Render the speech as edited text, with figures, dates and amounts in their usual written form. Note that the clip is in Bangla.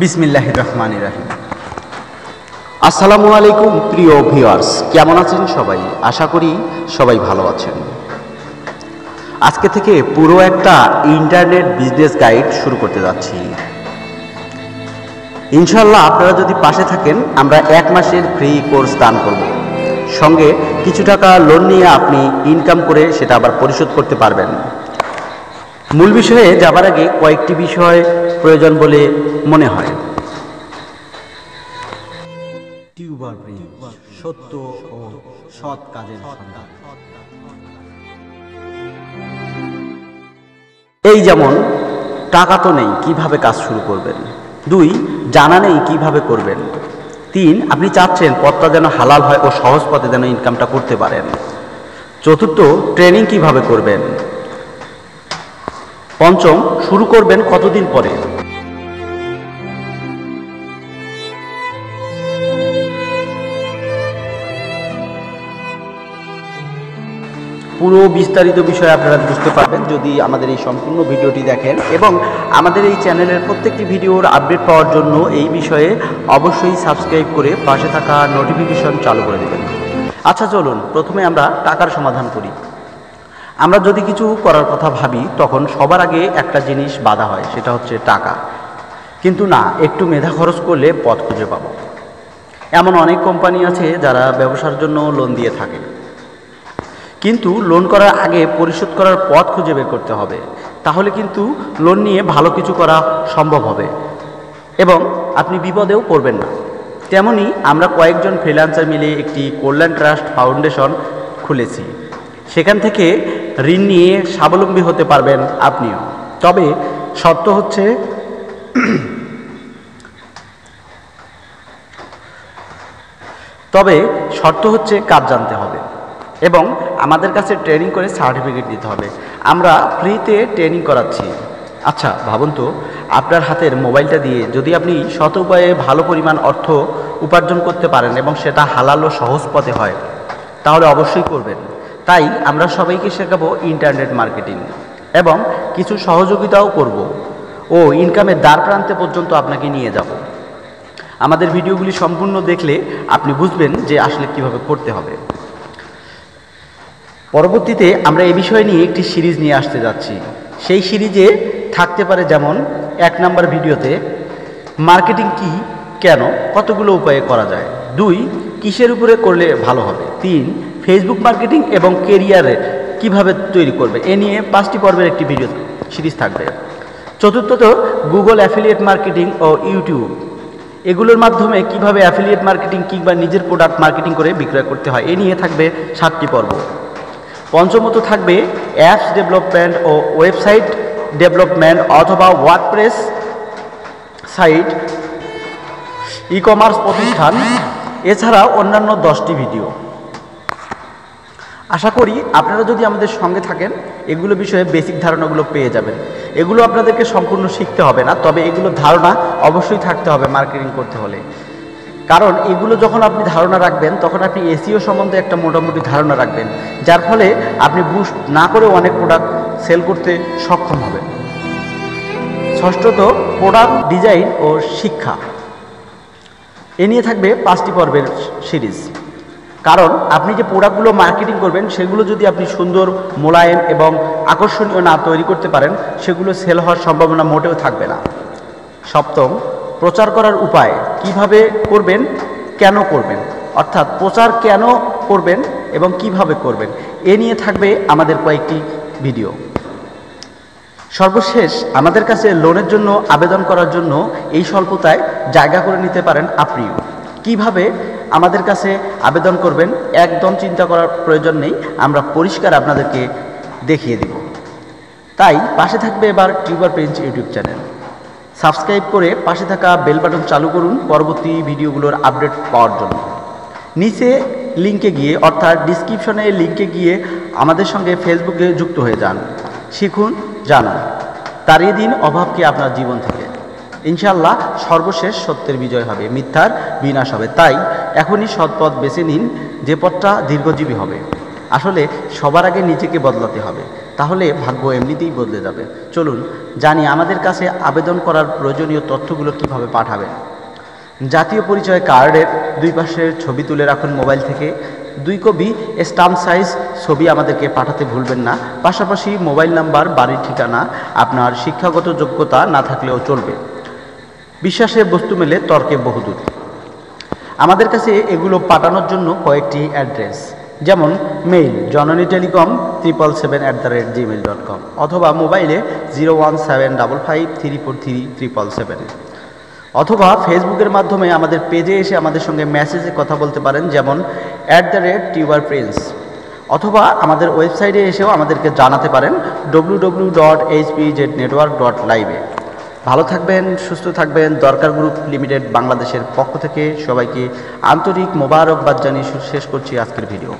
বিসমিল্লাহির রহমানির রহিম। আসসালামু আলাইকুম প্রিয় ভিউয়ার্স, কেমন আছেন সবাই? আশা করি সবাই ভালো আছেন। আজকে থেকে পুরো একটা ইন্টারনেট বিজনেস গাইড শুরু করতে যাচ্ছি। ইনশাআল্লাহ আপনারা যদি পাশে থাকেন, আমরা 1 মাসের ফ্রি কোর্স দান করব। সঙ্গে কিছু টাকা লোন নিয়ে আপনি ইনকাম করে সেটা আবার পরিশোধ করতে পারবেন। মূল বিষয়ে যাবার আগে কয়েকটি বিষয় প্রয়োজন বলে মনে হয়। টিউবার ব্রিজ, সত্য ও সৎ কাজের সন্ধান। এই যেমন টাকা তো নেই, কিভাবে কাজ শুরু করবেন। 2, জানা নেই কিভাবে করবেন। 3, আপনি চাচ্ছেন পথটা যেন হালাল হয় ও সহজ পথে যেন ইনকামটা করতে পারেন। 4, ট্রেনিং কিভাবে করবেন। 5, শুরু করবেন কতদিন পরে। পুরো বিস্তারিত বিষয় আপনারা বুঝতে পারবেন যদি আমাদের এই সম্পূর্ণ ভিডিওটি দেখেন, এবং আমাদের এই চ্যানেলের প্রত্যেকটি ভিডিওর আপডেট পাওয়ার জন্য এই বিষয়ে অবশ্যই সাবস্ক্রাইব করে পাশে থাকা নোটিফিকেশন চালু করে দেবেন। আচ্ছা চলুন প্রথমে আমরা টাকার সমাধান করি। আমরা যদি কিছু করার কথা ভাবি তখন সবার আগে একটা জিনিস বাধা হয়, সেটা হচ্ছে টাকা। কিন্তু না, একটু মেধা খরচ করলে পথ খুঁজে পাবো। এমন অনেক কোম্পানি আছে যারা ব্যবসার জন্য লোন দিয়ে থাকে, কিন্তু লোন করার আগে পরিশোধ করার পথ খুঁজে বের করতে হবে। তাহলে কিন্তু লোন নিয়ে ভালো কিছু করা সম্ভব হবে এবং আপনি বিপদেও পড়বেন না। তেমনি আমরা কয়েকজন ফ্রিল্যান্সার মিলে একটি কল্যাণ ট্রাস্ট ফাউন্ডেশন খুলেছি। সেখান থেকে ঋণ নিয়ে স্বাবলম্বী হতে পারবেন আপনিও। তবে শর্ত হচ্ছে কাজ জানতে হবে এবং আমাদের কাছে ট্রেনিং করে সার্টিফিকেট দিতে হবে। আমরা ফ্রিতে ট্রেনিং করাচ্ছি। আচ্ছা ভাবুন তো, আপনার হাতের মোবাইলটা দিয়ে যদি আপনি সৎ উপায়ে ভালো পরিমাণ অর্থ উপার্জন করতে পারেন এবং সেটা হালাল ও সহজ পথে হয়, তাহলে অবশ্যই করবেন। তাই আমরা সবাইকে শেখাবো ইন্টারনেট মার্কেটিং এবং কিছু সহযোগিতাও করব ও ইনকামের দ্বার প্রান্তে পর্যন্ত আপনাকে নিয়ে যাব। আমাদের ভিডিওগুলি সম্পূর্ণ দেখলে আপনি বুঝবেন যে আসলে কিভাবে করতে হবে। পরবর্তীতে আমরা এই বিষয় নিয়ে একটি সিরিজ নিয়ে আসতে যাচ্ছি। সেই সিরিজে থাকতে পারে যেমন 1 নম্বর ভিডিওতে মার্কেটিং কি, কেন, কতগুলো উপায়ে করা যায়। 2, কিসের উপরে করলে ভালো হবে। 3, ফেসবুক মার্কেটিং এবং কেরিয়ারে কিভাবে তৈরি করবে, এ নিয়ে 5টি পর্বের একটি ভিডিও সিরিজ থাকবে। 4th, গুগল অ্যাফিলিয়েট মার্কেটিং ও ইউটিউব, এগুলোর মাধ্যমে কিভাবে অ্যাফিলিয়েট মার্কেটিং কিংবা নিজের প্রোডাক্ট মার্কেটিং করে বিক্রয় করতে হয়, এ নিয়ে থাকবে 7টি পর্ব। 5ম থাকবে অ্যাপস ডেভেলপমেন্ট ও ওয়েবসাইট ডেভেলপমেন্ট অথবা ওয়ার্ডপ্রেস সাইট, ই-কমার্স প্রতিষ্ঠান, এছাড়া অন্যান্য 10টি ভিডিও। আশা করি আপনারা যদি আমাদের সঙ্গে থাকেন এগুলো বিষয়ে বেসিক ধারণাগুলো পেয়ে যাবেন। এগুলো আপনাদেরকে সম্পূর্ণ শিখতে হবে না, তবে এগুলো ধারণা অবশ্যই থাকতে হবে মার্কেটিং করতে হলে। কারণ এগুলো যখন আপনি ধারণা রাখবেন তখন আপনি এসইও সম্বন্ধে একটা মোটামুটি ধারণা রাখবেন, যার ফলে আপনি বুস্ট না করে অনেক প্রোডাক্ট সেল করতে সক্ষম হবেন। 6th, প্রোডাক্ট ডিজাইন ও শিক্ষা, এ নিয়ে থাকবে 5টি পর্বের সিরিজ। কারণ আপনি যে প্রোডাক্টগুলো মার্কেটিং করবেন সেগুলো যদি আপনি সুন্দর, মোলায়েম এবং আকর্ষণীয় না তৈরি করতে পারেন, সেগুলো সেল হওয়ার সম্ভাবনা মোটেও থাকবে না। 7ম, প্রচার করার উপায়, কিভাবে করবেন, কেন করবেন, অর্থাৎ প্রচার কেন করবেন এবং কিভাবে করবেন, এ নিয়ে থাকবে আমাদের কয়েকটি ভিডিও। সর্বশেষ আমাদের কাছে লোনের জন্য আবেদন করার জন্য এই স্বল্পতায় জায়গা করে নিতে পারেন আপনিও। কিভাবে আমাদের কাছে আবেদন করবেন একদম চিন্তা করার প্রয়োজন নেই, আমরা পরিষ্কার আপনাদেরকে দেখিয়ে দিব। তাই পাশে থাকবে এবার tuber Prince YouTube channel. Subscribe করে পাশে থাকা বেল বাটন চালু করুন পরবর্তী ভিডিওগুলোর আপডেট পাওয়ার জন্য। নিচে লিঙ্কে গিয়ে, অর্থাৎ ডিসক্রিপশনে লিঙ্কে গিয়ে আমাদের সঙ্গে ফেসবুকে যুক্ত হয়ে যান। শিখুন, জানুন, তাড়িয়ে দিন অভাবকে আপনার জীবন থেকে। ইনশাআল্লাহ সর্বশেষ সত্যের বিজয় হবে, মিথ্যার বিনাশ হবে। তাই এখনই সৎ পথ বেছে নিন, যে পথটা দীর্ঘজীবী হবে। আসলে সবার আগে নিজেকে বদলাতে হবে, তাহলে ভাগ্য এমনিতেই বদলে যাবে। চলুন জানি আমাদের কাছে আবেদন করার প্রয়োজনীয় তথ্যগুলো কিভাবে পাঠাবেন। জাতীয় পরিচয় কার্ডের দুই পাশের ছবি তুলে রাখুন মোবাইল থেকে। 2 কপি স্ট্যাম্প সাইজ ছবি আমাদেরকে পাঠাতে ভুলবেন না। পাশাপাশি মোবাইল নাম্বার, বাড়ির ঠিকানা, আপনার শিক্ষাগত যোগ্যতা না থাকলেও চলবে। বিশ্বাসের বস্তু মেলে তর্কে বহুদূর। আমাদের কাছে এগুলো পাঠানোর জন্য কয়েকটি অ্যাড্রেস, যেমন মেইল জননী টেলিকম 777@gmail.com অথবা মোবাইলে 01755534377, অথবা ফেসবুকের মাধ্যমে আমাদের পেজে এসে আমাদের সঙ্গে মেসেজে কথা বলতে পারেন, যেমন @tuberprince, অথবা আমাদের ওয়েবসাইটে এসেও আমাদেরকে জানাতে পারেন www.hpznetwork.live। ভালো থাকবেন, সুস্থ থাকবেন। দরকার গ্রুপ লিমিটেড বাংলাদেশের পক্ষ থেকে সবাইকে আন্তরিক মোবারকবাদ জানিয়ে শেষ করছি আজকের ভিডিও।